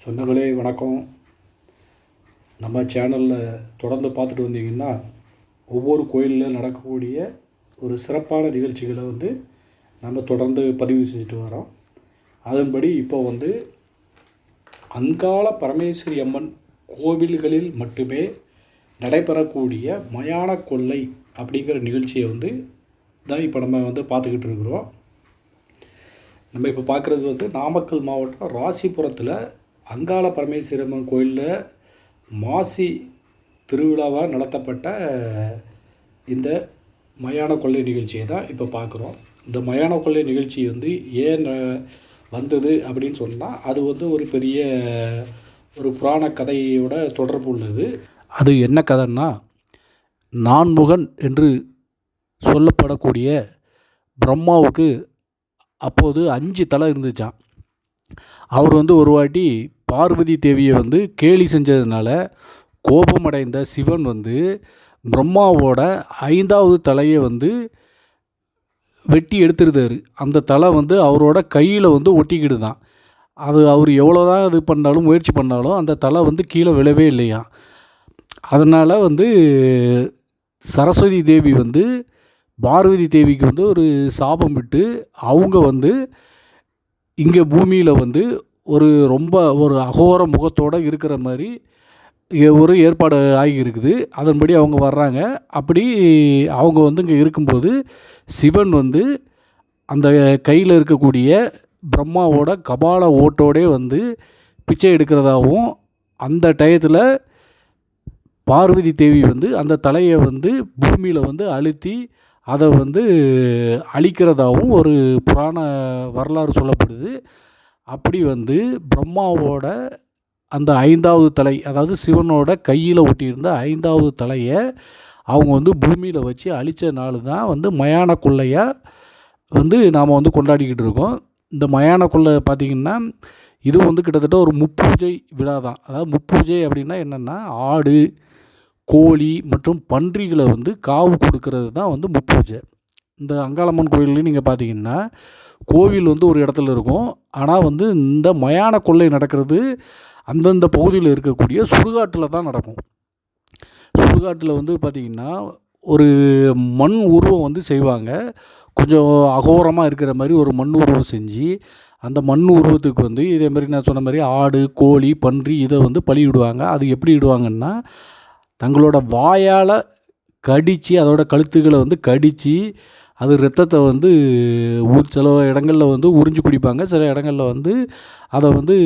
சொந்தங்களே வணக்கம். நம்ம சேனலில் தொடர்ந்து பார்த்துட்டு வந்தீங்கன்னா ஒவ்வொரு கோயிலில் நடக்கக்கூடிய ஒரு சிறப்பான நிகழ்ச்சிகளை நம்ம தொடர்ந்து பதிவு செஞ்சுட்டு வரோம். அதன்படி இப்போ அங்காள பரமேஸ்வரி அம்மன் கோவில்களில் மட்டுமே நடைபெறக்கூடிய மயான கொள்ளை அப்படிங்கிற நிகழ்ச்சியை தான் இப்போ நம்ம பார்த்துக்கிட்டு இருக்கிறோம். நம்ம இப்போ பார்க்குறது நாமக்கல் மாவட்டம் ராசிபுரத்தில் அங்காள பரமேஸ்வரி அம்மன் கோயிலில் மாசி திருவிழாவாக நடத்தப்பட்ட இந்த மயான கொள்ளை நிகழ்ச்சியை தான் இப்போ பார்க்குறோம். இந்த மயான கொள்ளை நிகழ்ச்சி ஏன் வந்தது அப்படின்னு சொன்னால், அது ஒரு பெரிய ஒரு புராண கதையோட தொடர்பு உள்ளது. அது என்ன கதைன்னா, நான்முகன் என்று சொல்லப்படக்கூடிய பிரம்மாவுக்கு அப்போது 5 தலை இருந்துச்சான். அவர் ஒரு வாட்டி பார்வதி தேவியை கேலி செஞ்சதுனால கோபமடைந்த சிவன் பிரம்மாவோட 5வது தலையை வெட்டி எடுத்துருந்தார். அந்த தலை அவரோட கையில் ஒட்டிக்கிடுதான். அது அவர் எவ்வளோதான் இது பண்ணாலும் முயற்சி பண்ணாலும் அந்த தலை கீழே விழவே இல்லையா. அதனால் சரஸ்வதி தேவி பார்வதி தேவிக்கு ஒரு சாபம் விட்டு அவங்க இங்கே பூமியில் ரொம்ப ஒரு அகோர முகத்தோடு இருக்கிற மாதிரி ஒரு ஏற்பாடு ஆகி இருக்குது. அதன்படி அவங்க வர்றாங்க. அப்படி அவங்க இங்கே இருக்கும்போது சிவன் அந்த கையில் இருக்கக்கூடிய பிரம்மாவோட கபால ஓட்டோடே பிச்சை எடுக்கிறதாகவும், அந்த டயத்தில் பார்வதி தேவி அந்த தலையை பூமியில் அழுத்தி அதை அழிக்கிறதாகவும் ஒரு புராண வரலாறு சொல்லப்படுது. அப்படி பிரம்மாவோட அந்த 5வது தலை, அதாவது சிவனோட கையில் ஒட்டியிருந்த 5வது தலையை அவங்க பூமியில் வச்சு அழித்த நாள் தான் மயான கொள்ளையாக நாம் கொண்டாடிக்கிட்டு இருக்கோம். இந்த மயான கொள்ளை பார்த்திங்கன்னா, இது கிட்டத்தட்ட ஒரு முப்பூஜை விழா தான். அதாவது முப்பூஜை அப்படின்னா என்னென்னா, ஆடு, கோழி மற்றும் பன்றிகளை காவு கொடுக்கறது தான் முப்பூஜை. இந்த அங்காளம்மன் கோயில்லையும் நீங்கள் பார்த்தீங்கன்னா, கோவில் ஒரு இடத்துல இருக்கும். ஆனால் இந்த மயான கொள்ளை நடக்கிறது அந்தந்த பகுதியில் இருக்கக்கூடிய சுடுகாட்டில் தான் நடக்கும். சுடுகாட்டில் பார்த்திங்கன்னா, ஒரு மண் உருவம் செய்வாங்க. கொஞ்சம் அகோரமாக இருக்கிற மாதிரி ஒரு மண் உருவம் செஞ்சு, அந்த மண் உருவத்துக்கு இதேமாதிரி நான் சொன்ன மாதிரி ஆடு, கோழி, பன்றி இதை பலியிடுவாங்க. அது எப்படி இடுவாங்கன்னா, தங்களோட வாயால் கடித்து, அதோட கழுத்துக்களை கடித்து, அது ரத்தத்தை சில இடங்களில் உறிஞ்சி குடிப்பாங்க. சில இடங்களில் அதை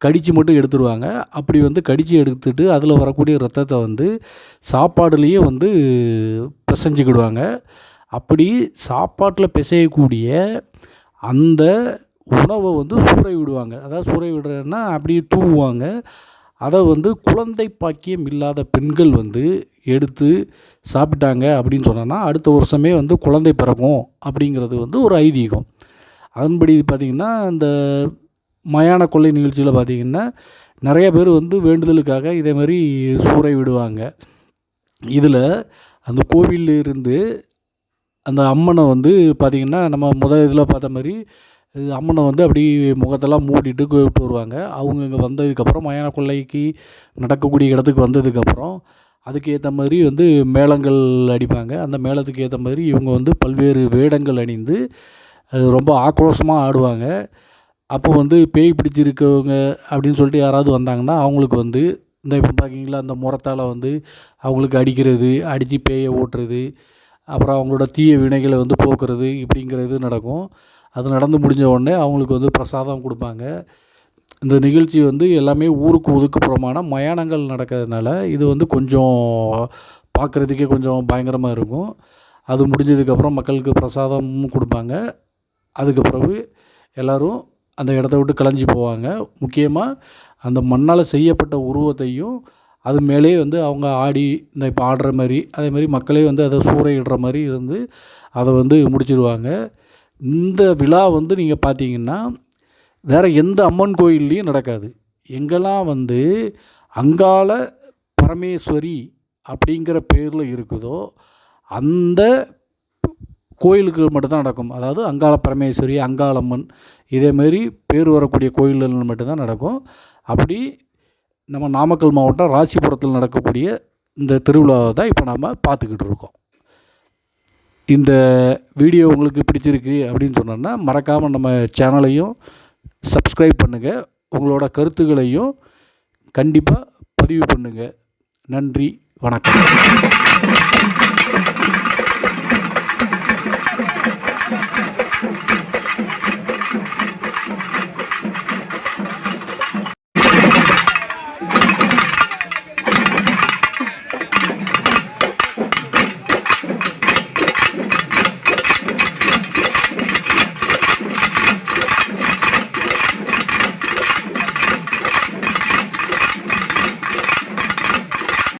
கடித்து மட்டும் எடுத்துடுவாங்க. அப்படி கடித்து எடுத்துட்டு அதில் வரக்கூடிய ரத்தத்தை சாப்பாடுலேயே பிசைஞ்சிக்கிடுவாங்க. அப்படி சாப்பாட்டில் பிசையக்கூடிய அந்த உணவை சூறை விடுவாங்க. அதாவது சூறை விடுறதுன்னா அப்படியே தூவுவாங்க. அதை குழந்தை பாக்கியம் இல்லாத பெண்கள் எடுத்து சாப்பிட்டாங்க அப்படின்னு சொன்னோன்னா, அடுத்த வருஷமே குழந்தை பிறக்கும் அப்படிங்கிறது ஒரு ஐதீகம். அதன்படி பார்த்திங்கன்னா, இந்த மயான கொள்ளை நிகழ்ச்சியில் பார்த்திங்கன்னா, நிறைய பேர் வேண்டுதலுக்காக இதேமாதிரி சூறை விடுவாங்க. இதில் அந்த கோவிலிருந்து அந்த அம்மனை பார்த்திங்கன்னா, நம்ம இதில் பார்த்த மாதிரி அம்மனை அப்படி முகத்தெல்லாம் மூடிட்டு கூப்பிட்டு வருவாங்க. அவங்க இங்கே வந்ததுக்கப்புறம், மயான கொள்ளைக்கு நடக்கக்கூடிய இடத்துக்கு வந்ததுக்கப்புறம் அதுக்கேற்ற மாதிரி மேளங்கள் அடிப்பாங்க. அந்த மேளத்துக்கு ஏற்ற மாதிரி இவங்க பல்வேறு வேடங்கள் அணிந்து ரொம்ப ஆக்ரோஷமாக ஆடுவாங்க. அப்போ பேய் பிடிச்சிருக்கவங்க அப்படின்னு சொல்லிட்டு யாராவது வந்தாங்கன்னா, அவங்களுக்கு இந்த இப்போ பார்த்திங்களா, அந்த முறத்தால் அவங்களுக்கு அடிக்கிறது, அடித்து பேயை ஓட்டுறது, அப்புறம் அவங்களோட தீய வினைகளை போக்குறது, இப்படிங்கிறது நடக்கும். அது நடந்து முடிஞ்ச உடனே அவங்களுக்கு பிரசாதம் கொடுப்பாங்க. இந்த நிகழ்ச்சி எல்லாமே ஊருக்கு ஒதுக்குப்புறமான மயானங்கள் நடக்கிறதுனால இது கொஞ்சம் பார்க்குறதுக்கே கொஞ்சம் பயங்கரமாக இருக்கும். அது முடிஞ்சதுக்கப்புறம் மக்களுக்கு பிரசாதமும் கொடுப்பாங்க. அதுக்கு பிறகு எல்லோரும் அந்த இடத்த விட்டு கலைஞ்சி போவாங்க. முக்கியமாக அந்த மண்ணால் செய்யப்பட்ட உருவத்தையும் அது மேலே அவங்க ஆடி, இந்த இப்போ ஆடுற மாதிரி அதேமாதிரி மக்களே அதை சூறையிடுற மாதிரி அதை முடிச்சிடுவாங்க. இந்த விழா நீங்கள் பார்த்தீங்கன்னா, வேறு எந்த அம்மன் கோயில்லையும் நடக்காது. எங்கெல்லாம் அங்காள பரமேஸ்வரி அப்படிங்கிற பேரில் இருக்குதோ அந்த கோயிலுக்கு மட்டும்தான் நடக்கும். அதாவது அங்காள பரமேஸ்வரி, அங்காளம்மன் இதேமாரி பேர் வரக்கூடிய கோயில்கள் மட்டும்தான் நடக்கும். அப்படி நம்ம நாமக்கல் மாவட்டம் ராசிபுரத்தில் நடக்கக்கூடிய இந்த திருவிழாவை தான் இப்போ நாம் பார்த்துக்கிட்டு இருக்கோம். இந்த வீடியோ உங்களுக்கு பிடிச்சிருக்கு அப்படின்னு சொன்னோன்னா மறக்காமல் நம்ம சேனலையும் சப்ஸ்கிரைப் பண்ணுங்கள். உங்களோட கருத்துக்களையும் கண்டிப்பாக பதிவு பண்ணுங்கள். நன்றி, வணக்கம்.